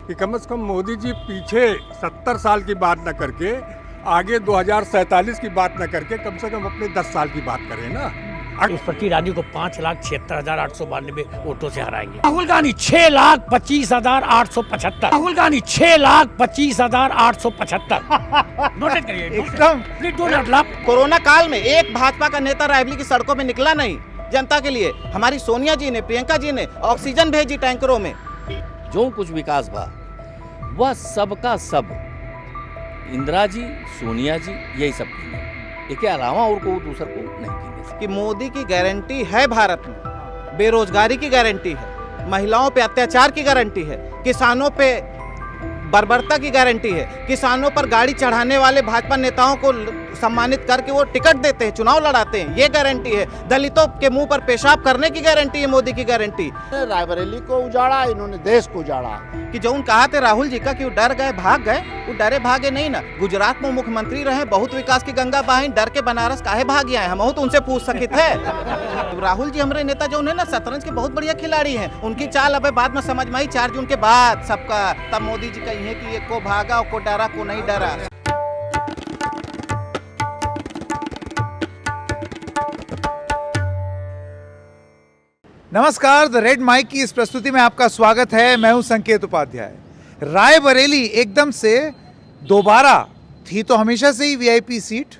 कि कम से कम मोदी जी पीछे 70 साल की बात न करके आगे 2047 की बात न करके कम से कम अपने 10 साल की बात करें ना। स्मृति ईरानी को 5,76,892 वोटों से हराएंगे। राहुल गांधी 6,25,875। राहुल गांधी 6,25,875। नोटेट करिए एकदम। Please do not laugh. Corona काल में एक भाजपा का नेता रायबरेली की सड़कों में निकला नहीं जनता के लिए। हमारी सोनिया जी ने, प्रियंका जी ने ऑक्सीजन भेजी टैंकरों में। जो कुछ विकास बा वह सबका सब इंदिरा जी, सोनिया जी यही सब की है। इसके अलावा और को दूसर को नहीं की। कि मोदी की गारंटी है भारत में, बेरोजगारी की गारंटी है, महिलाओं पे अत्याचार की गारंटी है, किसानों पे बर्बरता की गारंटी है, किसानों पर गाड़ी चढ़ाने वाले भाजपा नेताओं को सम्मानित करके वो टिकट देते हैं, चुनाव लड़ाते हैं, ये गारंटी है। दलितों के मुंह पर पेशाब करने की गारंटी है मोदी की गारंटी। रायबरेली को उजाड़ा, इन्होंने देश को उजाड़ा। कि जो उन कहा थे राहुल जी का कि वो डर गए भाग गए, वो डरे भागे नहीं ना। गुजरात में मुख्यमंत्री रहे, बहुत विकास की गंगा बहाई, डर के बनारस काहे भाग आए, हम तो उनसे पूछ सके थे। राहुल जी हमारे नेता जो ना शतरंज के बहुत बढ़िया खिलाड़ी हैं, उनकी चाल अब बाद में समझ में आई 4 जून के बाद सबका। तब मोदी जी कही है कि ये को भागा, को डरा, को नहीं डरा। नमस्कार, द रेड माइक की इस प्रस्तुति में आपका स्वागत है। मैं हूं संकेत उपाध्याय। रायबरेली एकदम से दोबारा थी तो हमेशा से ही वीआईपी सीट,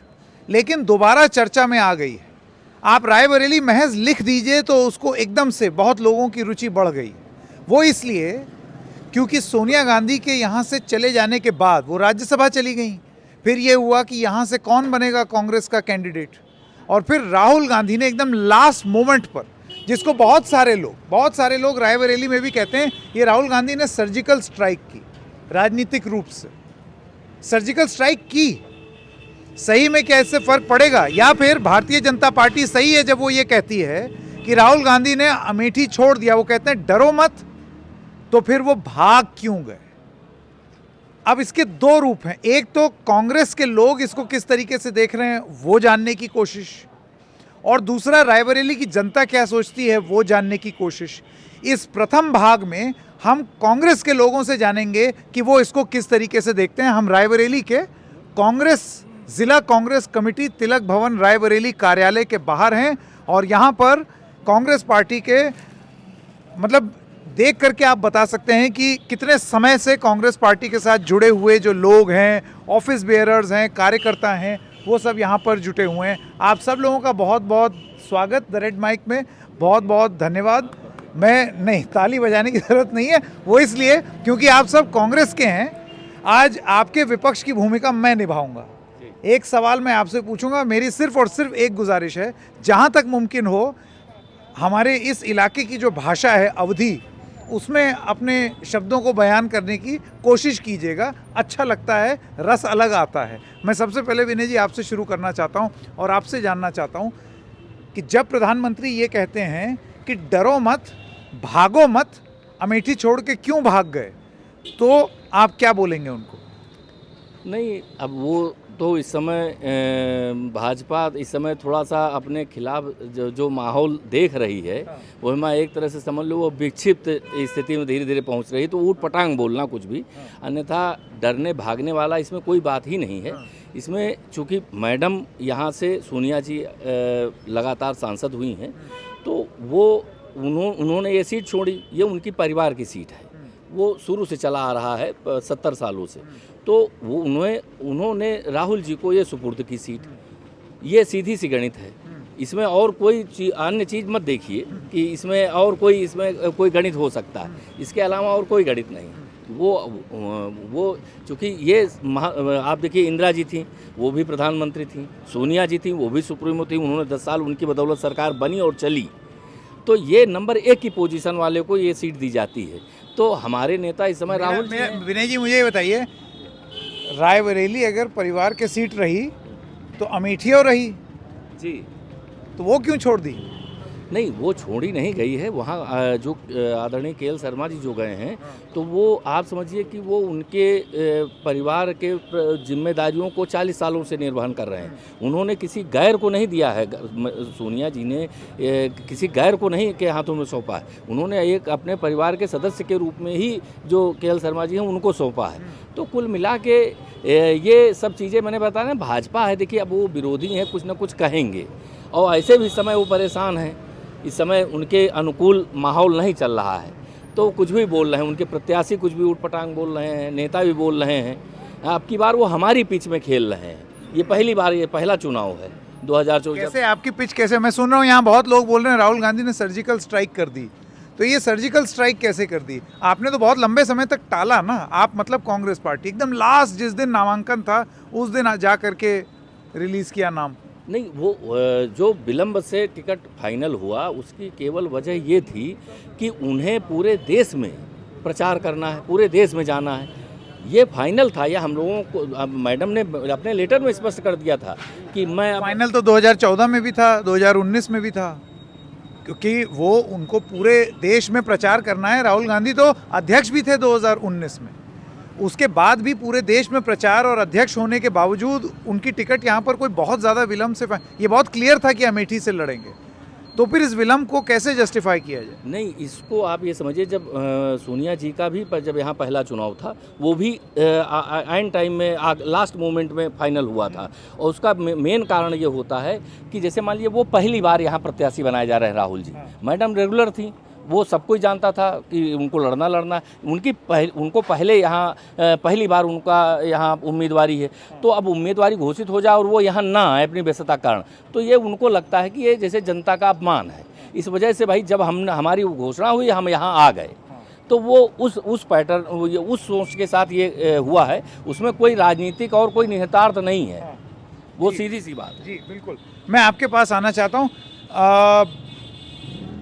लेकिन दोबारा चर्चा में आ गई है। आप रायबरेली महज लिख दीजिए तो उसको एकदम से बहुत लोगों की रुचि बढ़ गई। वो इसलिए क्योंकि सोनिया गांधी के यहाँ से चले जाने के बाद वो राज्यसभा चली गई। फिर ये हुआ कि यहाँ से कौन बनेगा कांग्रेस का कैंडिडेट, और फिर राहुल गांधी ने एकदम लास्ट मोमेंट पर, जिसको बहुत सारे लोग रायबरेली में भी कहते हैं, ये राहुल गांधी ने सर्जिकल स्ट्राइक की, राजनीतिक रूप से सर्जिकल स्ट्राइक की। सही में क्या इससे फर्क पड़ेगा, या फिर भारतीय जनता पार्टी सही है जब वो ये कहती है कि राहुल गांधी ने अमेठी छोड़ दिया, वो कहते हैं डरो मत, तो फिर वो भाग क्यों गए? अब इसके 2 रूप हैं। एक तो कांग्रेस के लोग इसको किस तरीके से देख रहे हैं वो जानने की कोशिश, और दूसरा रायबरेली की जनता क्या सोचती है वो जानने की कोशिश। इस प्रथम भाग में हम कांग्रेस के लोगों से जानेंगे कि वो इसको किस तरीके से देखते हैं। हम रायबरेली के कांग्रेस जिला कांग्रेस कमेटी तिलक भवन रायबरेली कार्यालय के बाहर हैं, और यहाँ पर कांग्रेस पार्टी के मतलब देख करके आप बता सकते हैं कि कितने समय से कांग्रेस पार्टी के साथ जुड़े हुए जो लोग हैं, ऑफिस बेयरर्स हैं, कार्यकर्ता हैं, वो सब यहाँ पर जुटे हुए हैं। आप सब लोगों का बहुत बहुत स्वागत द रेड माइक में, बहुत बहुत धन्यवाद। मैं नहीं, ताली बजाने की ज़रूरत नहीं है, वो इसलिए क्योंकि आप सब कांग्रेस के हैं। आज आपके विपक्ष की भूमिका मैं निभाऊंगा। एक सवाल मैं आपसे पूछूंगा, मेरी सिर्फ और सिर्फ एक गुजारिश है, जहाँ तक मुमकिन हो हमारे इस इलाके की जो भाषा है अवधी, उसमें अपने शब्दों को बयान करने की कोशिश कीजिएगा। अच्छा लगता है, रस अलग आता है। मैं सबसे पहले विनय जी आपसे शुरू करना चाहता हूं और आपसे जानना चाहता हूं कि जब प्रधानमंत्री ये कहते हैं कि डरो मत, भागो मत, अमेठी छोड़ के क्यों भाग गए, तो आप क्या बोलेंगे उनको? नहीं, अब वो तो इस समय भाजपा इस समय थोड़ा सा अपने खिलाफ जो माहौल देख रही है, वो मैं एक तरह से समझ लो वो विक्षिप्त स्थिति में धीरे धीरे पहुंच रही है। तो ऊट पटांग बोलना कुछ भी, अन्यथा डरने भागने वाला इसमें कोई बात ही नहीं है। इसमें चूँकि मैडम यहाँ से सोनिया जी लगातार सांसद हुई हैं, तो वो उन्होंने ये सीट छोड़ी, ये उनकी परिवार की सीट है, वो शुरू से चला आ रहा है 70 सालों से। तो वो उन्होंने राहुल जी को ये सुपुर्द की सीट, ये सीधी सी गणित है। इसमें और कोई अन्य चीज़ मत देखिए कि इसमें और इसमें कोई गणित हो सकता है, इसके अलावा और कोई गणित नहीं। वो चूँकि ये आप देखिए, इंदिरा जी थी, वो भी प्रधानमंत्री थी, सोनिया जी थी, वो भी सुप्रीमो थी, उन्होंने 10 साल उनकी बदौलत सरकार बनी और चली। तो ये नंबर 1 की पोजीशन वाले को ये सीट दी जाती है। तो हमारे नेता इस समय राहुल जी। विनय जी मुझे ये बताइए, रायबरेली अगर परिवार के सीट रही तो अमेठी और रही जी, तो वो क्यों छोड़ दी? नहीं, वो छोड़ी नहीं गई है। वहाँ जो आदरणीय के एल शर्मा जी जो गए हैं, तो वो आप समझिए कि वो उनके परिवार के जिम्मेदारियों को 40 सालों से निर्वहन कर रहे हैं। उन्होंने किसी गैर को नहीं दिया है, सोनिया जी ने किसी गैर को नहीं के हाथों में सौंपा है। उन्होंने एक अपने परिवार के सदस्य के रूप में ही जो के एल शर्मा जी हैं उनको सौंपा है। तो कुल मिला के ये सब चीज़ें मैंने बताया ना, भाजपा है, देखिए अब वो विरोधी हैं, कुछ ना कुछ कहेंगे, और ऐसे भी इस समय वो परेशान हैं। इस समय उनके अनुकूल माहौल नहीं चल रहा है, तो कुछ भी बोल रहे हैं, उनके प्रत्याशी कुछ भी ऊटपटांग बोल रहे हैं, नेता भी बोल रहे हैं। अब की बार वो हमारी पिच में खेल रहे हैं। ये पहली बार, ये पहला चुनाव है 2024। कैसे आपकी पिच कैसे? मैं सुन रहा हूँ यहाँ बहुत लोग बोल रहे हैं राहुल गांधी ने सर्जिकल स्ट्राइक कर दी, तो ये सर्जिकल स्ट्राइक कैसे कर दी? आपने तो बहुत लंबे समय तक टाला ना, आप मतलब कांग्रेस पार्टी एकदम लास्ट जिस दिन नामांकन था उस दिन जा करके रिलीज किया नाम। नहीं, वो जो विलंब से टिकट फाइनल हुआ उसकी केवल वजह ये थी कि उन्हें पूरे देश में प्रचार करना है, पूरे देश में जाना है। ये फाइनल था। यह हम लोगों को मैडम ने अपने लेटर में स्पष्ट कर दिया था कि मैं फाइनल तो 2014 में भी था, 2019 में भी था, क्योंकि वो उनको पूरे देश में प्रचार करना है। राहुल गांधी तो अध्यक्ष भी थे 2019 में, उसके बाद भी पूरे देश में प्रचार और अध्यक्ष होने के बावजूद उनकी टिकट यहाँ पर कोई बहुत ज़्यादा विलम्ब से, ये बहुत क्लियर था कि अमेठी से लड़ेंगे, तो फिर इस विलम्ब को कैसे जस्टिफाई किया जाए? नहीं, इसको आप ये समझिए, जब सोनिया जी का भी जब यहाँ पहला चुनाव था, वो भी एंड टाइम में लास्ट मोमेंट में फाइनल हुआ था। और उसका मेन कारण ये होता है कि जैसे मान लीजिए वो पहली बार यहाँ प्रत्याशी बनाए जा रहे हैं राहुल जी। मैडम रेगुलर थी, वो सब कोई जानता था कि उनको लड़ना उनको पहले यहाँ पहली बार उनका यहाँ उम्मीदवारी है। तो अब उम्मीदवारी घोषित हो जाए और वो यहाँ ना आए अपनी व्यस्तता कारण, तो ये उनको लगता है कि ये जैसे जनता का अपमान है। इस वजह से भाई जब हमारी घोषणा हुई, हम यहाँ आ गए, तो वो उस पैटर्न, उस सोच के साथ ये हुआ है। उसमें कोई राजनीतिक और कोई निहितार्थ नहीं है, वो सीधी सी बात। जी बिल्कुल। मैं आपके पास आना चाहता हूँ,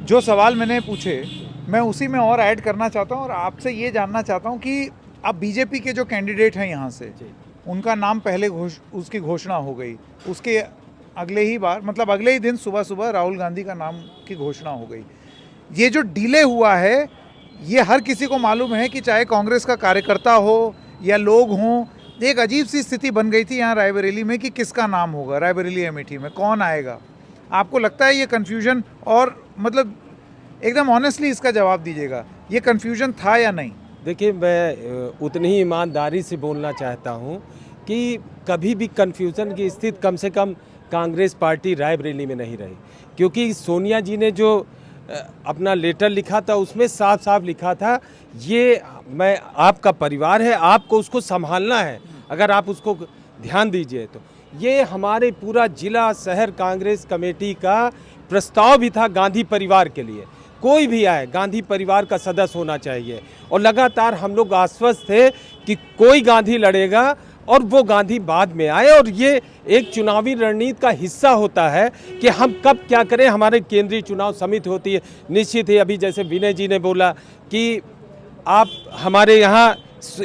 जो सवाल मैंने पूछे मैं उसी में और ऐड करना चाहता हूँ, और आपसे ये जानना चाहता हूँ कि अब बीजेपी के जो कैंडिडेट हैं यहाँ से, उनका नाम पहले उसकी घोषणा हो गई, उसके अगले ही बार मतलब अगले ही दिन सुबह सुबह राहुल गांधी का नाम की घोषणा हो गई। ये जो डिले हुआ है, ये हर किसी को मालूम है कि चाहे कांग्रेस का कार्यकर्ता हो या लोग हों, एक अजीब सी स्थिति बन गई थी यहाँ रायबरेली में कि किसका नाम होगा, रायबरेली अमेठी में कौन आएगा। आपको लगता है ये कन्फ्यूजन, और मतलब एकदम ऑनेस्टली इसका जवाब दीजिएगा, ये कन्फ्यूजन था या नहीं? देखिए, मैं उतनी ही ईमानदारी से बोलना चाहता हूँ कि कभी भी कन्फ्यूज़न की स्थिति कम से कम कांग्रेस पार्टी रायबरेली में नहीं रही, क्योंकि सोनिया जी ने जो अपना लेटर लिखा था उसमें साफ साफ लिखा था, ये मैं आपका परिवार है, आपको उसको संभालना है, अगर आप उसको ध्यान दीजिए। तो ये हमारे पूरा जिला शहर कांग्रेस कमेटी का प्रस्ताव भी था गांधी परिवार के लिए। कोई भी आए, गांधी परिवार का सदस्य होना चाहिए, और लगातार हम लोग आश्वस्त थे कि कोई गांधी लड़ेगा और वो गांधी बाद में आए। और ये एक चुनावी रणनीति का हिस्सा होता है कि हम कब क्या करें। हमारे केंद्रीय चुनाव समिति होती है, निश्चित है। अभी जैसे विनय जी ने बोला कि आप हमारे यहाँ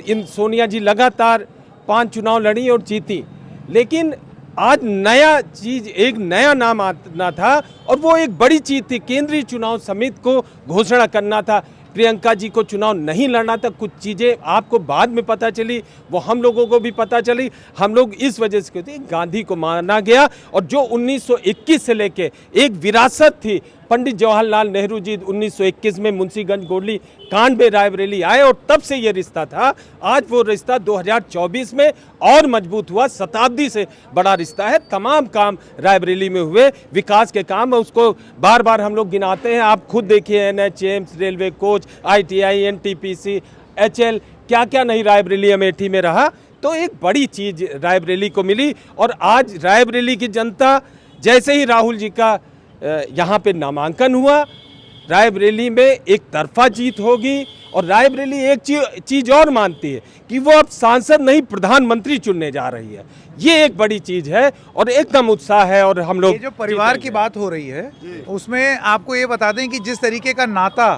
इन सोनिया जी लगातार 5 चुनाव लड़ी और जीती, लेकिन आज नया चीज, एक नया नाम आना था, और वो एक बड़ी चीज थी। केंद्रीय चुनाव समिति को घोषणा करना था, प्रियंका जी को चुनाव नहीं लड़ना था। कुछ चीज़ें आपको बाद में पता चली, वो हम लोगों को भी पता चली। हम लोग इस वजह से कहते हैं गांधी को माना गया, और जो 1921 से लेके एक विरासत थी, पंडित जवाहरलाल नेहरू जी 1921 में मुंशीगंज गोली कांड में रायबरेली आए, और तब से ये रिश्ता था। आज वो रिश्ता 2024 में और मजबूत हुआ, शताब्दी से बड़ा रिश्ता है। तमाम काम रायबरेली में हुए, विकास के काम, उसको बार बार हम लोग गिनाते हैं। आप खुद देखिए, NH, railway coach, ITI, NTPC, HL, क्या क्या नहीं रायबरेली अमेठी में रहा। तो एक बड़ी चीज़ रायबरेली को मिली, और आज रायबरेली की जनता, जैसे ही राहुल जी का यहाँ पे नामांकन हुआ, रायबरेली में एक तरफा जीत होगी। और रायबरेली एक चीज़ और मानती है कि वो अब सांसद नहीं, प्रधानमंत्री चुनने जा रही है। ये एक बड़ी चीज़ है, और एकदम उत्साह है। और हम लोग ये जो परिवार की बात हो रही है, उसमें आपको ये बता दें कि जिस तरीके का नाता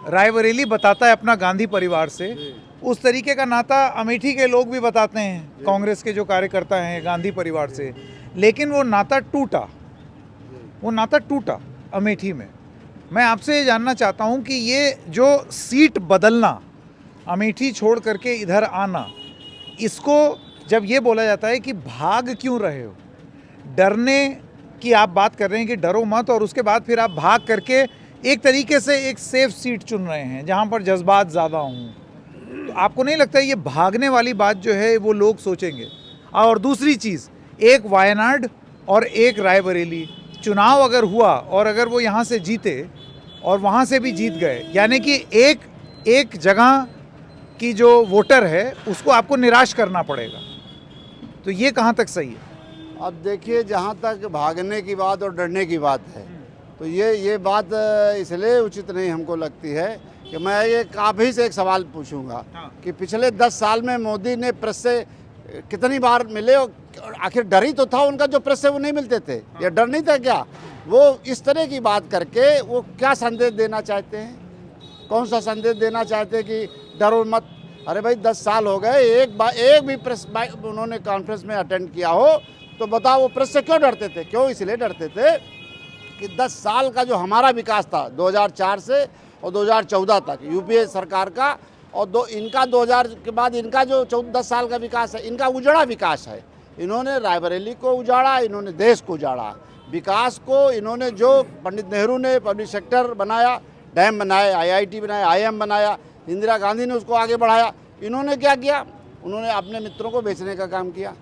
रायबरेली बताता है अपना गांधी परिवार से, उस तरीके का नाता अमेठी के लोग भी बताते हैं, कांग्रेस के जो कार्यकर्ता हैं गांधी परिवार से। लेकिन वो नाता टूटा अमेठी में। मैं आपसे ये जानना चाहता हूँ कि ये जो सीट बदलना, अमेठी छोड़ करके इधर आना, इसको जब ये बोला जाता है कि भाग क्यों रहे हो, डरने की आप बात कर रहे हैं कि डरो मत, और उसके बाद फिर आप भाग करके एक तरीके से एक सेफ सीट चुन रहे हैं जहाँ पर जज्बात ज़्यादा हों, तो आपको नहीं लगता ये भागने वाली बात जो है वो लोग सोचेंगे? और दूसरी चीज़, एक वायनाड और एक रायबरेली चुनाव अगर हुआ और अगर वो यहाँ से जीते और वहाँ से भी जीत गए, यानी कि एक जगह की जो वोटर है उसको आपको निराश करना पड़ेगा, तो ये कहाँ तक सही है? अब देखिए, जहाँ तक भागने की बात और डरने की बात है, तो ये बात इसलिए उचित नहीं हमको लगती है कि मैं ये आप ही से एक सवाल पूछूंगा कि पिछले 10 साल में मोदी ने प्रेस से कितनी बार मिले, और आखिर डर ही तो था उनका जो प्रेस से वो नहीं मिलते थे, या डर नहीं था क्या? वो इस तरह की बात करके वो क्या संदेश देना चाहते हैं? कौन सा संदेश देना चाहते हैं कि डरो मत? अरे भाई 10 साल हो गए, एक भी प्रेस उन्होंने कॉन्फ्रेंस में अटेंड किया हो तो बताओ वो प्रेस से क्यों डरते थे? क्यों? इसलिए डरते थे कि 10 साल का जो हमारा विकास था 2004 से और 2014 तक यूपीए सरकार का, और इनका 2000 के बाद इनका जो 10 साल का विकास है, इनका उजड़ा विकास है। इन्होंने रायबरेली को उजाड़ा, इन्होंने देश को उजाड़ा। विकास को इन्होंने जो पंडित नेहरू ने पब्लिक सेक्टर बनाया, डैम बनाए, IIT बनाया, IIM बनाया, इंदिरा गांधी ने उसको आगे बढ़ाया, इन्होंने क्या किया? उन्होंने अपने मित्रों को बेचने का काम किया,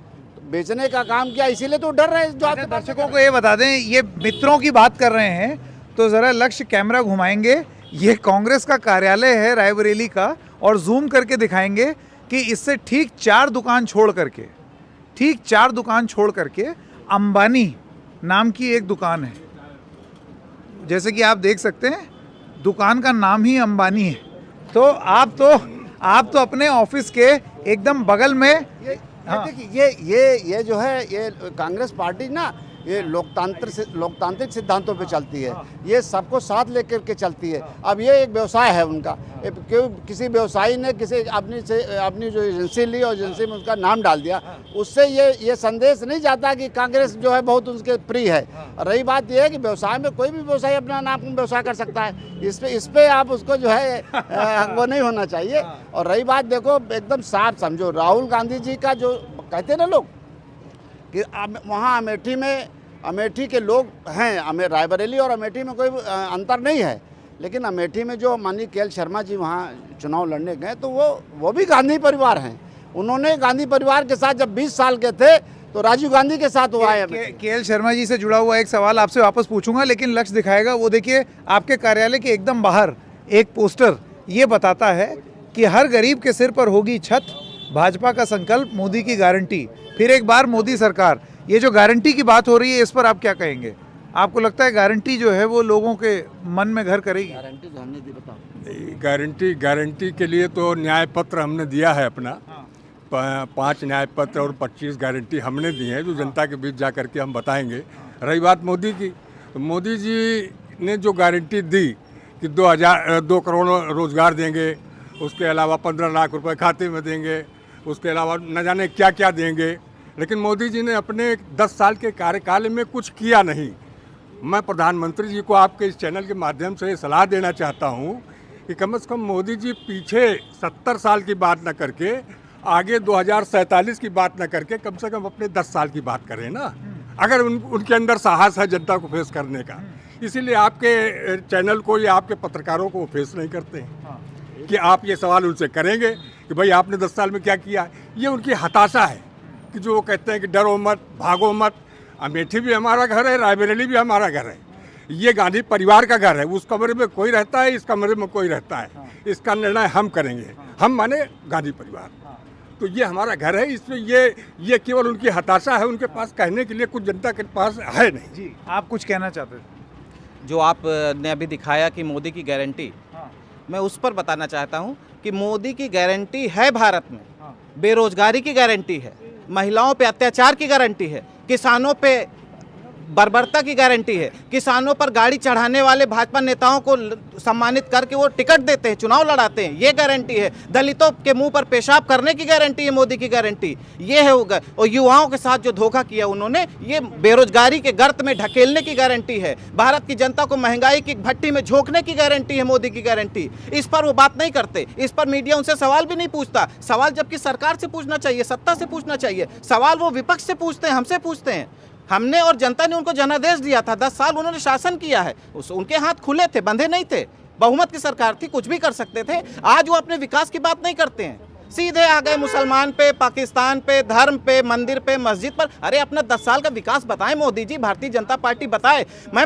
बेचने का काम किया, इसीलिए तो डर रहे हैं। जो आपके दर्शकों को ये बता दें, ये मित्रों की बात कर रहे हैं तो ज़रा लक्ष्य कैमरा घुमाएंगे, ये कांग्रेस का कार्यालय है रायबरेली का, और जूम करके दिखाएंगे कि इससे ठीक 4 दुकान छोड़ करके अंबानी नाम की एक दुकान है। जैसे कि आप देख सकते हैं दुकान का नाम ही अंबानी है। तो आप तो अपने ऑफिस के एकदम बगल में देखिए, ये जो है, ये कांग्रेस पार्टी ना, ये लोकतांत्रिक सिद्धांतों पे चलती है, ये सबको साथ लेकर के चलती है। अब ये एक व्यवसाय है उनका, किसी व्यवसायी ने अपनी जो एजेंसी ली और एजेंसी में उसका नाम डाल दिया, उससे ये संदेश नहीं जाता कि कांग्रेस जो है बहुत उनके प्रिय है। रही बात ये है कि व्यवसाय में कोई भी व्यवसायी अपना नाम व्यवसाय कर सकता है, इस पे आप उसको जो है वो नहीं होना चाहिए। और रही बात, देखो एकदम साफ समझो, राहुल गांधी जी का जो कहते हैं ना लोग कि वहाँ अमेठी के लोग हैं, रायबरेली और अमेठी में कोई अंतर नहीं है, लेकिन अमेठी में जो माननीय KL शर्मा जी वहाँ चुनाव लड़ने गए तो वो भी गांधी परिवार हैं। उन्होंने गांधी परिवार के साथ जब 20 साल के थे तो राजीव गांधी के साथ हुआ है। KL शर्मा जी से जुड़ा हुआ एक सवाल आपसे वापस पूछूंगा, लेकिन लक्ष्य दिखाएगा, वो देखिए आपके कार्यालय के एकदम बाहर एक पोस्टर ये बताता है कि हर गरीब के सिर पर होगी छत, भाजपा का संकल्प, मोदी की गारंटी, फिर एक बार मोदी सरकार। ये जो गारंटी की बात हो रही है, इस पर आप क्या कहेंगे? आपको लगता है गारंटी जो है वो लोगों के मन में घर करेगी? गारंटी के लिए तो न्याय पत्र हमने दिया है अपना, 5 न्याय पत्र और 25 गारंटी हमने दी है, जो जनता के बीच जा करके हम बताएंगे। रही बात मोदी की, तो मोदी जी ने जो गारंटी दी कि 2 करोड़ रोजगार देंगे, उसके अलावा 15 लाख रुपए खाते में देंगे, उसके अलावा न जाने क्या क्या देंगे, लेकिन मोदी जी ने अपने 10 साल के कार्यकाल में कुछ किया नहीं। मैं प्रधानमंत्री जी को आपके इस चैनल के माध्यम से सलाह देना चाहता हूं कि कम से कम मोदी जी पीछे 70 साल की बात न करके, आगे 2047 की बात न करके, कम से कम अपने 10 साल की बात करें ना, अगर उनके अंदर साहस है जनता को फेस करने का। इसीलिए आपके चैनल को या आपके पत्रकारों को फेस नहीं करते हैं कि आप ये सवाल उनसे करेंगे कि भाई आपने 10 साल में क्या किया। ये उनकी हताशा है कि जो वो कहते हैं कि डरो मत, भागो मत। अमेठी भी हमारा घर है, रायबरेली भी हमारा घर है, ये गांधी परिवार का घर है। उस कमरे में कोई रहता है, इस कमरे में कोई रहता है, इसका निर्णय हम करेंगे। हम माने गांधी परिवार, तो ये हमारा घर है। इसमें ये केवल उनकी हताशा है, उनके पास कहने के लिए कुछ जनता के पास है नहीं। जी, आप कुछ कहना चाहते थे? जो आपने अभी दिखाया कि मोदी की गारंटी, मैं उस पर बताना चाहता हूं कि मोदी की गारंटी है भारत में, बेरोजगारी की गारंटी है, महिलाओं पे अत्याचार की गारंटी है, किसानों पे बर्बरता की गारंटी है। किसानों पर गाड़ी चढ़ाने वाले भाजपा नेताओं को सम्मानित करके वो टिकट देते हैं, चुनाव लड़ाते हैं, ये गारंटी है। दलितों के मुंह पर पेशाब करने की गारंटी है मोदी की गारंटी, ये है। और युवाओं के साथ जो धोखा किया उन्होंने, ये बेरोजगारी के गर्त में ढकेलने की गारंटी है। भारत की जनता को महंगाई की भट्टी में झोंकने की गारंटी है मोदी की गारंटी। इस पर वो बात नहीं करते, इस पर मीडिया उनसे सवाल भी नहीं पूछता। सवाल जबकि सरकार से पूछना चाहिए, सत्ता से पूछना चाहिए, सवाल वो विपक्ष से पूछते हैं, हमसे पूछते हैं। हमने और जनता ने उनको जनादेश दिया था, 10 साल उन्होंने शासन किया है, उनके हाथ खुले थे, बंधे नहीं थे। बहुमत की सरकार थी, कुछ भी कर सकते थे। आज वो अपने विकास की बात नहीं करते हैं, सीधे आ गए मुसलमान पे, पाकिस्तान पे, धर्म पे, मंदिर पे, मस्जिद पर। अरे अपना 10 साल का विकास बताएं मोदी जी, भारतीय जनता पार्टी बताए। मैं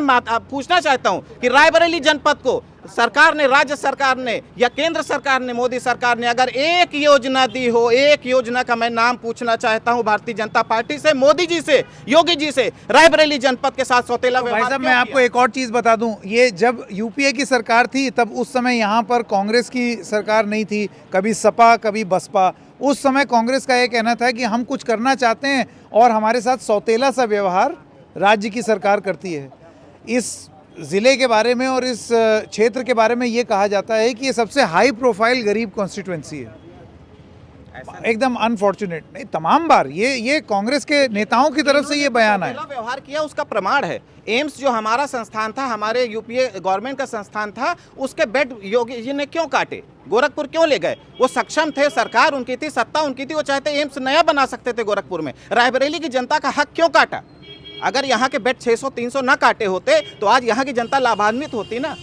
पूछना चाहता हूं कि रायबरेली जनपद को सरकार ने, राज्य सरकार ने या केंद्र सरकार ने, मोदी सरकार ने अगर एक योजना दी हो, एक योजना का मैं नाम पूछना चाहता हूं भारतीय जनता पार्टी से, मोदी जी से, योगी जी से, रायबरेली जनपद के साथ सौतेला भाई साहब मैं आपको एक और चीज बता दूं, ये जब यूपीए की सरकार थी तब उस समय यहाँ पर कांग्रेस की सरकार नहीं थी, कभी सपा कभी बसपा। उस समय कांग्रेस का ये कहना था कि हम कुछ करना चाहते हैं और हमारे साथ सौतेला सा व्यवहार राज्य की सरकार करती है। इस ज़िले के बारे में और इस क्षेत्र के बारे में ये कहा जाता है कि ये सबसे हाई प्रोफाइल गरीब कॉन्स्टिट्यूएंसी है। एकदम अनफॉर्चुनेट नहीं, तमाम बार ये कांग्रेस के नेताओं की तरफ से ये बयान है। व्यवहार किया उसका प्रमाण है। एम्स जो हमारा संस्थान था, हमारे यूपीए गवर्नमेंट का संस्थान था, उसके बेड योगी जी ने क्यों काटे, गोरखपुर क्यों ले गए? वो सक्षम थे, सरकार उनकी थी, सत्ता उनकी थी, वो चाहते एम्स नया बना सकते थे गोरखपुर में। रायबरेली की जनता का हक क्यों काटा? अगर यहाँ के बेड 600-300 ना काटे होते तो आज यहाँ की जनता लाभान्वित होती ना।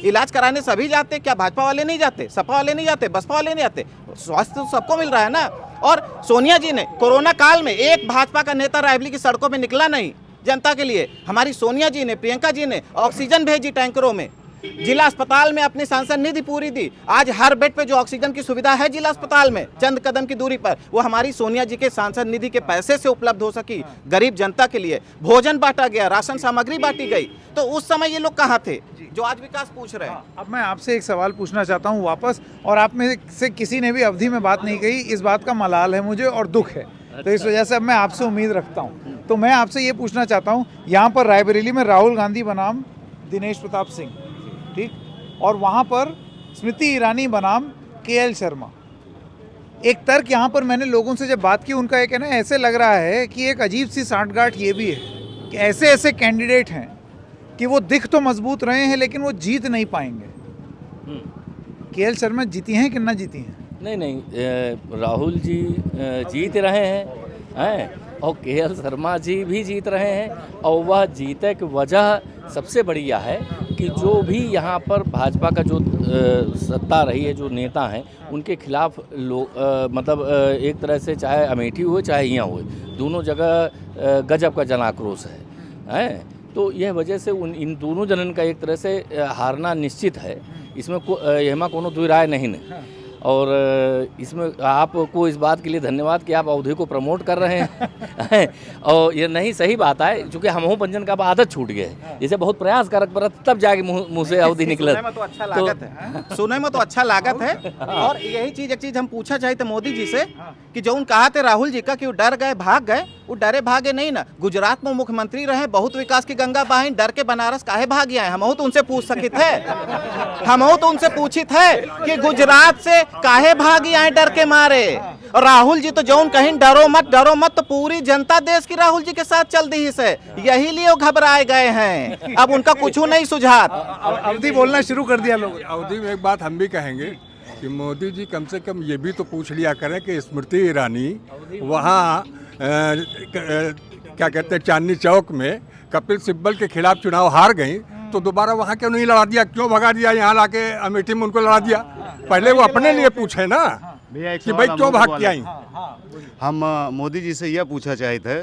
इलाज कराने सभी जाते, क्या भाजपा वाले नहीं जाते, सपा वाले नहीं जाते, बसपा वाले नहीं जाते? स्वास्थ्य तो सबको मिल रहा है ना। और सोनिया जी ने कोरोना काल में एक भाजपा का नेता रायबरेली की सड़कों में निकला नहीं जनता के लिए। हमारी सोनिया जी ने, प्रियंका जी ने ऑक्सीजन भेजी टैंकरों में, जिला अस्पताल में अपनी सांसद निधि पूरी दी। आज हर बेड पे जो ऑक्सीजन की सुविधा है जिला अस्पताल में, चंद कदम की दूरी पर, वो हमारी सोनिया जी के सांसद निधि के पैसे से उपलब्ध हो सकी गरीब जनता के लिए। भोजन बांटा गया, राशन सामग्री बांटी गई। तो उस समय ये लोग कहाँ थे जो आज विकास पूछ रहे हैं? अब मैं आपसे एक सवाल पूछना चाहता हूँ वापस, और आप में से किसी ने भी अवधि में बात नहीं कही, इस बात का मलाल है मुझे और दुख है। तो इस वजह से अब मैं आपसे उम्मीद रखता हूँ। तो मैं आपसे ये पूछना चाहता हूँ, यहाँ पर रायबरेली में राहुल गांधी बनाम दिनेश प्रताप सिंह, ठीक, और वहाँ पर स्मृति ईरानी बनाम केएल शर्मा। एक तर्क यहाँ पर मैंने लोगों से जब बात की, उनका ये कहना है ऐसे लग रहा है कि एक अजीब सी सांठगांठ ये भी है कि ऐसे ऐसे कैंडिडेट हैं कि वो दिख तो मजबूत रहे हैं लेकिन वो जीत नहीं पाएंगे। केएल शर्मा जीती हैं कि ना जीती हैं? नहीं, राहुल जी जीत रहे हैं और केएल शर्मा जी भी जीत रहे हैं। और वह जीते की वजह सबसे बढ़िया है कि जो भी यहाँ पर भाजपा का जो सत्ता रही है, जो नेता हैं, उनके खिलाफ लोग मतलब एक तरह से चाहे अमेठी हुए चाहे यहाँ हुए, दोनों जगह गजब का जनाक्रोश है। तो यह वजह से इन दोनों जनन का एक तरह से हारना निश्चित है, इसमें यहमा कोनो दुई राय नहीं है। और इसमें आपको इस बात के लिए धन्यवाद कि आप अवधि को प्रमोट कर रहे हैं। और ये नहीं, सही बात है, चूँकि हमहू पंजन का आदत छूट गया है, जैसे बहुत प्रयास करक पर तब जाके मुँह से अवधि निकले। सुनने में तो अच्छा लागत है, सुनने में तो अच्छा लागत है। और यही चीज, एक चीज हम पूछा चाहे तो मोदी जी से कि जो उन कहा थे राहुल जी का कि वो डर गए भाग गए, वो डरे भागे नहीं ना। गुजरात में मुख्यमंत्री रहे, बहुत विकास की गंगा बहाई, डर के बनारस काहे भाग गए? हमहू तो उनसे पूछ सकी थे, हमहू तो उनसे पूछी थे कि गुजरात से काहे भागी आए डर के मारे। और राहुल जी तो जौन कहीं डरो मत, तो पूरी जनता देश की राहुल जी के साथ चल दी से, यही लिए वो घबराए गए हैं। अब उनका कुछ नहीं सुझाव। अवधि बोलना शुरू कर दिया लोग। अवधि में एक बात हम भी कहेंगे कि मोदी जी कम से कम ये भी तो पूछ लिया करें कि स्मृति ईरानी वहाँ क्या कहते हैं चांदनी चौक में कपिल सिब्बल के खिलाफ चुनाव हार गई, तो दोबारा वहाँ क्यों नहीं लड़ा दिया, क्यों भगा दिया यहाँ लाके अमेठी में उनको लड़ा दिया? पहले वो अपने लिए पूछे ना कि भाई क्यों भाग के आई। हम मोदी जी से यह पूछा चाहे थे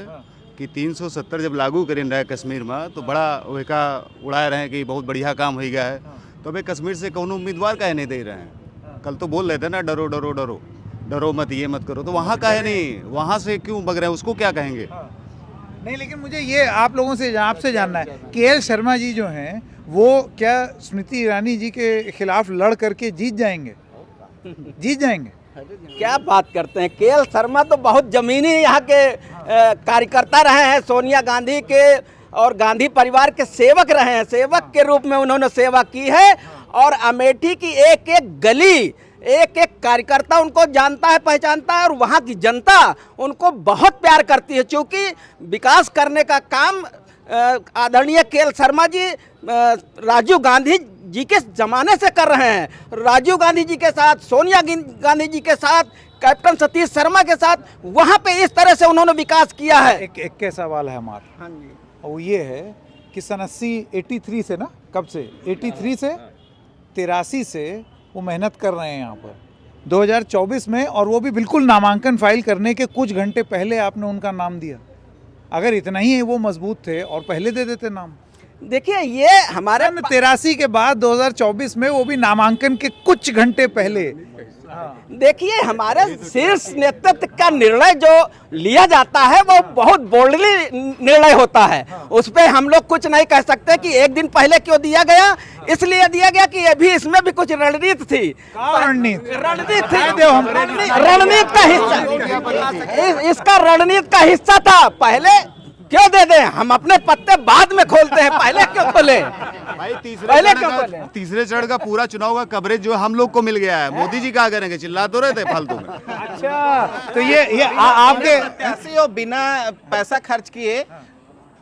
कि 370 जब लागू करें रहे कश्मीर में तो बड़ा वेका उड़ाए रहे कि बहुत बढ़िया काम हो गया है, तो अभी कश्मीर से कौन उम्मीदवार काहे नहीं दे रहे हैं? कल तो बोल रहे थे ना डरो डरो डरो डरो मत, ये मत करो, तो वहाँ काहे नहीं, वहाँ से क्यों भग रहे हैं, उसको क्या कहेंगे? नहीं, लेकिन मुझे ये आप लोगों से आपसे जानना है, केएल शर्मा जी जो हैं वो क्या स्मृति ईरानी जी के खिलाफ लड़ करके जीत जाएंगे? जीत जाएंगे? क्या बात करते हैं, केएल शर्मा तो बहुत जमीनी यहाँ के कार्यकर्ता रहे हैं, सोनिया गांधी के और गांधी परिवार के सेवक रहे हैं, सेवक के रूप में उन्होंने सेवा की है। और अमेठी की एक एक गली, एक एक कार्यकर्ता उनको जानता है, पहचानता है, और वहाँ की जनता उनको बहुत प्यार करती है। क्योंकि विकास करने का काम आदरणीय के एल शर्मा जी राजीव गांधी जी के ज़माने से कर रहे हैं। राजीव गांधी जी के साथ, सोनिया गांधी जी के साथ, कैप्टन सतीश शर्मा के साथ वहाँ पे इस तरह से उन्होंने विकास किया है। एक के सवाल है हमारा, हाँ जी, वो ये है कि सन 83 से ना, कब से 83 से 83 से वो मेहनत कर रहे हैं यहाँ पर 2024 में, और वो भी बिल्कुल नामांकन फाइल करने के कुछ घंटे पहले आपने उनका नाम दिया। अगर इतना ही वो मजबूत थे और पहले दे देते नाम। देखिए ये हमारे 83 के बाद 2024 में वो भी नामांकन के कुछ घंटे पहले। देखिए हमारे शीर्ष नेतृत्व का निर्णय जो लिया जाता है वो बहुत बोल्डली निर्णय होता है। उस पर हम लोग कुछ नहीं कह सकते कि एक दिन पहले क्यों दिया गया। इसलिए दिया गया कि अभी इसमें भी कुछ रणनीति थी। रणनीति का हिस्सा, इसका रणनीति का हिस्सा था। पहले क्यों दे दें, हम अपने पत्ते बाद में खोलते हैं, पहले क्यों खोले भाई? पहले क्यों खोले? तीसरे चरण का पूरा चुनाव का कवरेज जो हम लोग को मिल गया है, मोदी जी क्या करेंगे? चिल्ला तो रहे थे फालतू में। अच्छा, तो ये आपके ऐसे और बिना पैसा खर्च किए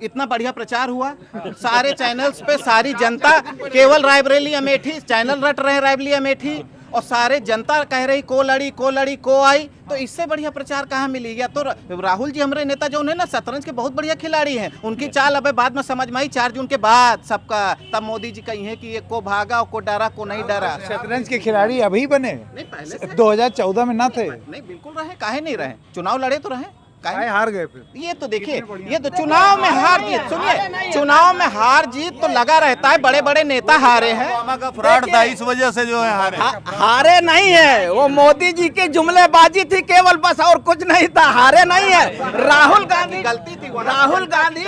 इतना बढ़िया प्रचार हुआ। सारे चैनल्स पे सारी जनता केवल रायबरेली अमेठी चैनल रट रहे हैं, रायबरेली अमेठी, और सारे जनता कह रही को लड़ी को आई। तो इससे बढ़िया प्रचार कहाँ मिली? या तो राहुल जी हमारे नेता जो उन्हें ना शतरंज के बहुत बढ़िया खिलाड़ी हैं, उनकी चाल अब बाद में समझ में आई 4 जून के बाद सबका। तब मोदी जी कही है कि ये को भागा, को डरा, को नहीं डरा। शतरंज के खिलाड़ी अभी बने, नहीं पहले से 2014 में ना थे। नहीं, बिल्कुल रहे, काहे नहीं रहे? चुनाव लड़े तो रहे, काहे हार गए फिर? ये तो देखिए, ये तो चुनाव में हार जीत, सुनिए, चुनाव में हार जीत तो लगा रहता है। बड़े बड़े नेता हारे हैं, फ्रॉड था, इस वजह से जो है हारे। हारे नहीं है, वो मोदी जी की जुमलेबाजी थी केवल, बस और कुछ नहीं था। हारे नहीं है, राहुल गांधी गलती थी, राहुल गांधी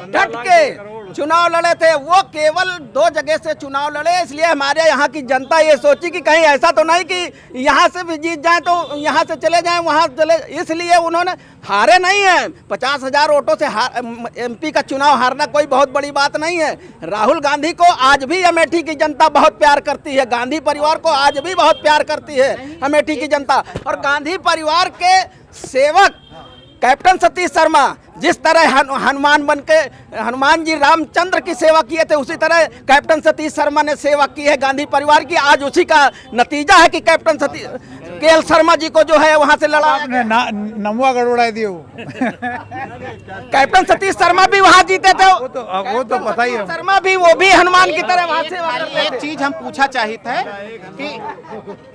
डट के चुनाव लड़े थे। वो केवल 2 जगह से चुनाव लड़े, इसलिए हमारे यहाँ की जनता ये सोची कि कहीं ऐसा तो नहीं कि यहाँ से भी जीत जाए तो यहाँ से चले जाएं, वहाँ चले, इसलिए उन्होंने हारे नहीं है। 50,000 वोटों से MP का चुनाव हारना कोई बहुत बड़ी बात नहीं है। राहुल गांधी को आज भी अमेठी की जनता बहुत प्यार करती है, गांधी परिवार को आज भी बहुत प्यार करती है अमेठी की जनता। और गांधी परिवार के सेवक कैप्टन सतीश शर्मा जिस तरह हनुमान बन के हनुमान जी रामचंद्र की सेवा किए थे, उसी तरह कैप्टन सतीश शर्मा ने सेवा की है गांधी परिवार की। आज उसी का नतीजा है कि कैप्टन सतीश के एल शर्मा जी को जो है वहां से लड़ा, नमवा गड़बड़ा दिए। कैप्टन सतीश शर्मा भी वहां जीते थे, वो तो पता ही है। शर्मा भी, वो भी हनुमान की तरह वहां से। एक चीज हम पूछा चाहते हैं कि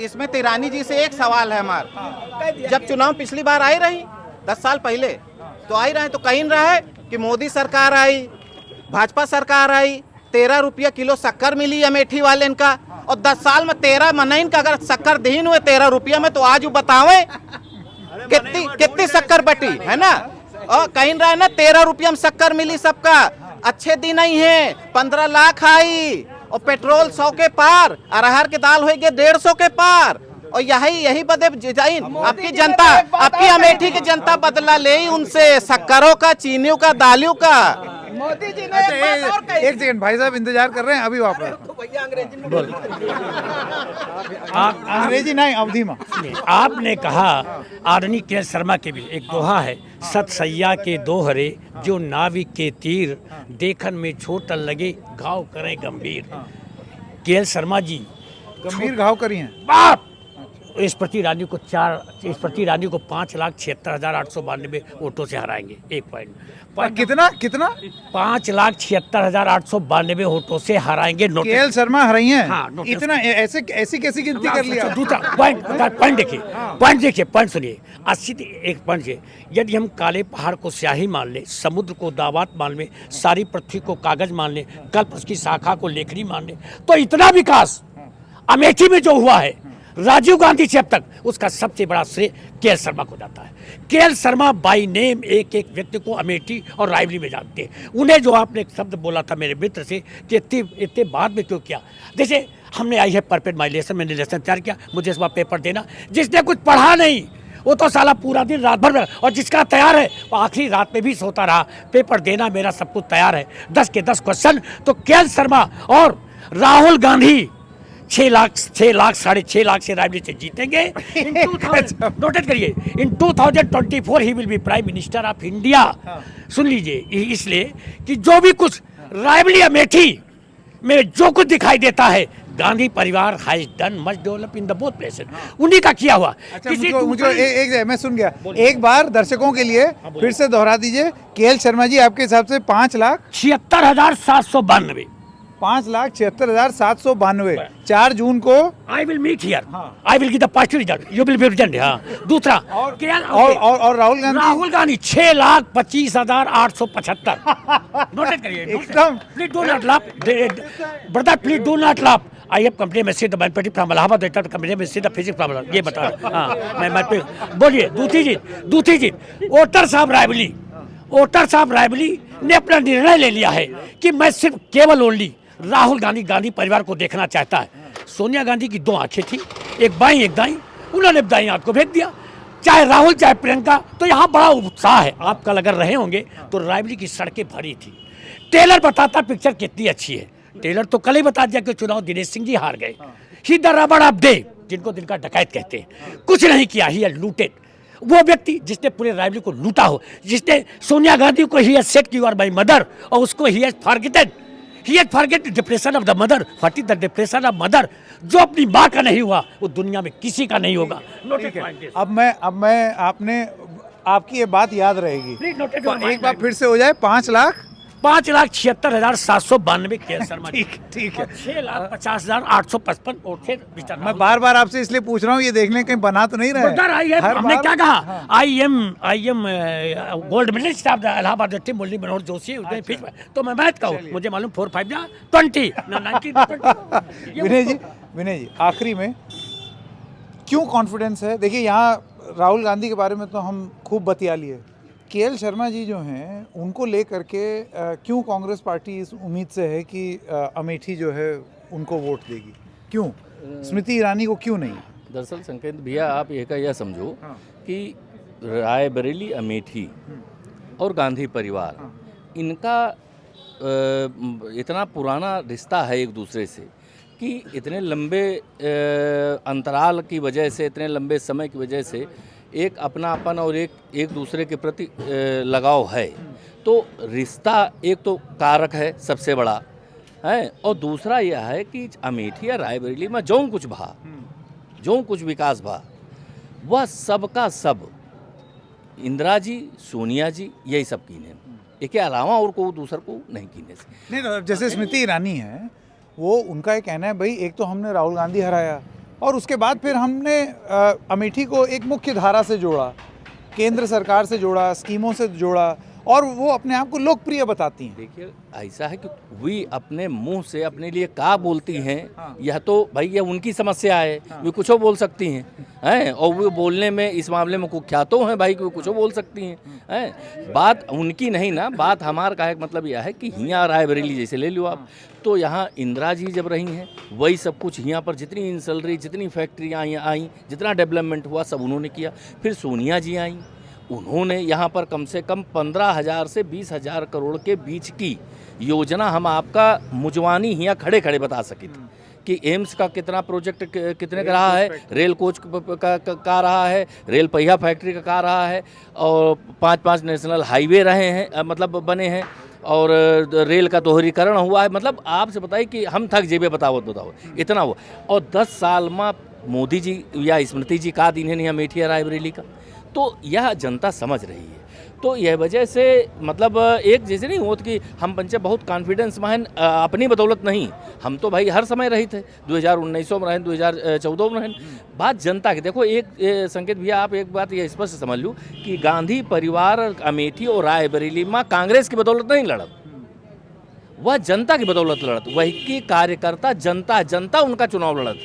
इसमें तिरानी जी से एक सवाल है हमारा। जब चुनाव पिछली बार आई रही 10 साल पहले, तो आई रहे तो कहीं रहे कि मोदी सरकार आई, भाजपा सरकार आई, 13 रुपया किलो शक्कर मिली अमेठी वाले इनका, और 10 साल में 13 महीने का अगर शक्कर दीन हुए 13 रुपया में, तो आज वो बतावे कितनी शक्कर बटी है ना। और कहीं रहे ना 13 रुपया में शक्कर मिली सबका। अच्छे दिन नहीं है, 15 लाख आई, और पेट्रोल 100 के पार, अरहर की दाल होगी 150 के पार। और यही बदे जाइन आपकी जनता, आपकी अमेठी की जनता बदला ले उनसे शक्करों का, चीनियों का, दालियों का। मोदी जी ने एक सेकंड भाई साहब इंतजार कर रहे हैं, अभी वापस। अंग्रेजी नहीं, अवधि में। आपने कहा आदरणीय के एल शर्मा के भी एक दोहा है, सत सैया के दोहरे जो नाविक के तीर, देखन में छोटन लगे घाव करें गंभीर। के एल शर्मा जी गंभीर घाव करी हैं बाप। स्मृति ईरानी को 5,76,892 वोटों से हराएंगे। 1 पॉइंट। कितना 5,76,892 वोटों से हराएंगे। के एल शर्मा हराई हैं। हाँ, इतना ऐसी कैसी गिनती कर लिया? दूसरा पॉइंट देखिए, पॉइंट सुनिए। 81 पॉइंट है। यदि हम काले पहाड़ को स्याही मान लें, समुद्र को दावात मान लें, सारी पृथ्वी को कागज मान लें, कल्प उसकी शाखा को लेखनी मान लें, तो इतना विकास अमेठी में जो हुआ है राजीव गांधी से अब तक, उसका सबसे बड़ा श्रेय के एल शर्मा को जाता है। के एल शर्मा बाई नेम एक एक व्यक्ति को अमेठी और रायबरेली में जानते हैं। उन्हें जो आपने एक शब्द बोला था मेरे मित्र से कि इतने बाद में क्यों किया, जैसे हमने आई है परपेट माइलेशन, मैंने लेसन तैयार किया, मुझे इस बार पेपर देना। जिसने कुछ पढ़ा नहीं वो तो साला पूरा दिन रात भर, और जिसका तैयार है वो आखिरी रात में भी सोता रहा। पेपर देना मेरा सब कुछ तैयार है, 10 के 10 क्वेश्चन। तो के शर्मा और राहुल गांधी 6 लाख 6.5 लाख से रायबरेली से जीतेंगे। नोटेड करिए, in 2024 he will be prime minister of India. सुन लीजिए, इसलिए कि जो भी कुछ रायबरेली अमेठी में जो कुछ दिखाई देता है, गांधी परिवार has done much develop in the both places, उन्हीं का किया हुआ। अच्छा, मुझे एक मैं सुन गया, एक बार दर्शकों के लिए फिर से दोहरा दीजिए। केएल शर्मा जी, आपके हिसाब से 5,76,792 5,76,792 4 जून को I will meet here, I will give the party result, you will be present. हाँ, दूसरा और राहुल गांधी 6,25,875। नोटेड करिए एकदम। Please do not laugh brother, please do not laugh. I have complain में the mathematics from Allahabad, complain में the physics from, ये बता। हाँ, मैं बोलिए। दूसरी चीज वोटर साहब रायबरेली ने अपना निर्णय ले लिया है कि मैं सिर्फ केवल ओनली राहुल गांधी परिवार को देखना चाहता है। सोनिया गांधी की 2 आंखें थी, एक बाईं एक दाईं, उन्होंने दाईं आंख को फेंक दिया। चाहे राहुल चाहे प्रियंका, तो यहाँ बड़ा उत्साह है। आप कल अगर रहे होंगे तो रायबरेली की सड़कें भरी थी। टेलर बताता पिक्चर कितनी अच्छी है। टेलर तो कल ही बता दिया कि चुनाव दिनेश सिंह जी हार गए। ही द रबड़ ऑफ डे, जिनको दिन का डकैत कहते हैं, कुछ नहीं किया। ही हैज लूटेड, वो व्यक्ति जिसने पूरे रायबरेली को लूटा हो, जिसने सोनिया गांधी को ही हैज सेड कि यू आर माय मदर, और उसको he has forgetted, he has forget the depression of the mother. What is the depression of mother? जो अपनी माँ का नहीं हुआ वो दुनिया में किसी का नहीं होगा। ठीक है, अब मैं आपने आपकी ये बात याद रहेगी। एक बार फिर से हो जाए, 5,76,792 के शर्मा। ठीक है। 6,50,855 वोट से मिस्टर मैं बार आप से इसलिए पूछ रहा हूँ, ये देखने कहीं बना तो नहीं रहे। हमने क्या कहा? I am gold medalist of the Allahabad team, Murli Manohar Joshi. तो मैं मैथ का हूँ, मुझे मालूम 4 5 20 विनय जी, आखिरी में क्यों कॉन्फिडेंस है? देखिए, यहाँ राहुल गांधी के बारे में तो हम खूब बतिया लिए। केएल शर्मा जी जो हैं, उनको लेकर के क्यों कांग्रेस पार्टी इस उम्मीद से है कि अमेठी जो है उनको वोट देगी? क्यों स्मृति ईरानी को क्यों नहीं? दरअसल संकेत भैया, आप यह समझो कि रायबरेली अमेठी और गांधी परिवार, इनका इतना पुराना रिश्ता है एक दूसरे से कि इतने लंबे अंतराल की वजह से, इतने लंबे समय की वजह से एक अपनापन और एक दूसरे के प्रति लगाव है। तो रिश्ता एक तो कारक है सबसे बड़ा है, और दूसरा यह है कि अमेठी या रायबरेली में जो कुछ विकास भा, वह सबका सब इंदिरा जी, सोनिया जी, यही सब कीने, इसके अलावा और को दूसर को नहीं कीने से। नहीं, जैसे स्मृति ईरानी है, वो उनका ये कहना है, भाई एक तो हमने राहुल गांधी हराया और उसके बाद फिर हमने अमेठी को एक मुख्य धारा से जोड़ा, केंद्र सरकार से जोड़ा, स्कीमों से जोड़ा, और वो अपने आप को लोकप्रिय बताती हैं। देखिए, ऐसा है कि वे अपने मुंह से अपने लिए क्या बोलती हैं, यह तो भाई यह उनकी समस्या है। वे कुछ बोल सकती हैं, और वो बोलने में इस मामले में कुख्यातों हैं भाई कि वो कुछ बोल सकती हैं। बात उनकी नहीं ना, बात हमारा का मतलब यह है कि यहाँ रायबरेली जैसे ले लो आप, तो यहाँ इंदिरा जी जब रही हैं, वही सब कुछ यहाँ पर जितनी इंसलरी, जितनी फैक्ट्रियाँ आई, जितना डेवलपमेंट हुआ, सब उन्होंने किया। फिर सोनिया जी आई, उन्होंने यहाँ पर कम से कम 15,000 से 20,000 करोड़ के बीच की योजना हम आपका मुजवानी यहाँ खड़े खड़े बता सके थे कि एम्स का कितना प्रोजेक्ट कितने का रहा है, रेल कोच का रहा है, रेल पहिया फैक्ट्री का रहा है, और 5 नेशनल हाईवे रहे हैं, मतलब बने हैं, और रेल का दोहरीकरण हुआ है। मतलब आपसे बताइए कि हम थक जेबे बताओ इतना हुआ। और 10 साल में मोदी जी या स्मृति जी का दिन है नहीं अमेठी या रायबरेली का, तो यह जनता समझ रही है। तो यह वजह से मतलब एक जैसे नहीं होता कि हम पंचे बहुत कॉन्फिडेंस में हैं, अपनी बदौलत नहीं, हम तो भाई हर समय रही थे, 2019 में रहें, 2014 में रहें। बात जनता की देखो, एक संकेत भैया, आप एक बात ये स्पष्ट समझ लो कि गांधी परिवार अमेठी और रायबरेली में कांग्रेस की बदौलत नहीं लड़त, वह जनता की बदौलत लड़त, वही की कार्यकर्ता जनता उनका चुनाव लड़त,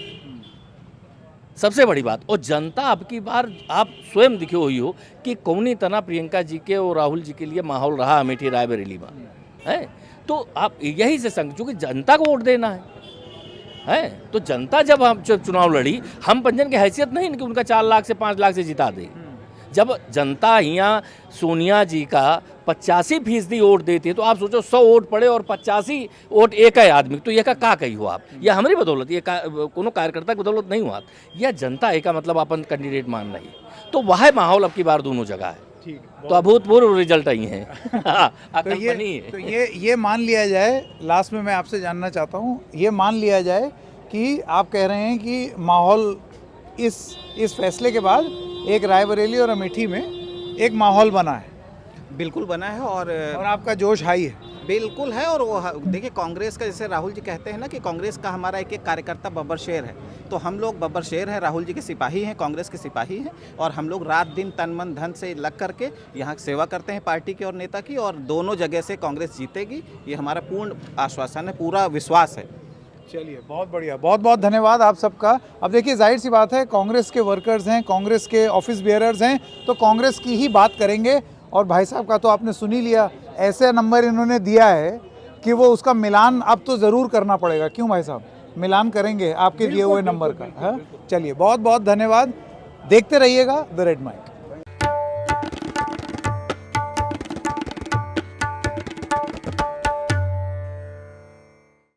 सबसे बड़ी बात। और जनता अब की बार आप स्वयं दिखे हुई हो कि कौनी तना प्रियंका जी के और राहुल जी के लिए माहौल रहा अमेठी रायबरेली में, है। तो आप यही से समझो कि जनता को वोट देना है। तो जनता जब हम चुनाव लड़ी, हम पंजन की हैसियत नहीं कि उनका 4 लाख से 5 लाख से जिता दे, जब जनता यहाँ सोनिया जी का 85% वोट देती है तो आप सोचो 100 वोट पड़े और 85 वोट एक है आदमी, तो यह का कही हो आप, यह हमारी बदौलत, ये कोनो कार्यकर्ता की बदौलत नहीं हुआ, यह जनता का मतलब अपन कैंडिडेट मान रही, तो वह माहौल अब की बार दोनों जगह है। तो अभूतपूर्व रिजल्ट आई हैं। तो ये मान लिया जाए, लास्ट में मैं आपसे जानना चाहता हूँ, ये मान लिया जाए कि आप कह रहे हैं कि माहौल इस फैसले के बाद एक रायबरेली और अमेठी में एक माहौल बना है, बिल्कुल बना है और आपका जोश हाई है। बिल्कुल है। और वो देखिए कांग्रेस का, जैसे राहुल जी कहते हैं ना कि कांग्रेस का हमारा एक एक कार्यकर्ता बब्बर शेर है, तो हम लोग बब्बर शेर हैं, राहुल जी के सिपाही हैं, कांग्रेस के सिपाही हैं, और हम लोग रात दिन तन मन धन से लग करके यहाँ सेवा करते हैं पार्टी की और नेता की, और दोनों जगह से कांग्रेस जीतेगी, ये हमारा पूर्ण आश्वासन है, पूरा विश्वास है। चलिए, बहुत बढ़िया, बहुत बहुत धन्यवाद आप सबका। अब देखिए, जाहिर सी बात है, कांग्रेस के वर्कर्स हैं, कांग्रेस के ऑफिस बेयरर्स हैं, तो कांग्रेस की ही बात करेंगे। और भाई साहब का तो आपने सुन ही लिया, ऐसे नंबर इन्होंने दिया है कि वो उसका मिलान अब तो ज़रूर करना पड़ेगा। क्यों भाई साहब, मिलान करेंगे आपके दिए हुए नंबर का? हाँ, चलिए, बहुत बहुत धन्यवाद। देखते रहिएगा द रेड माइक।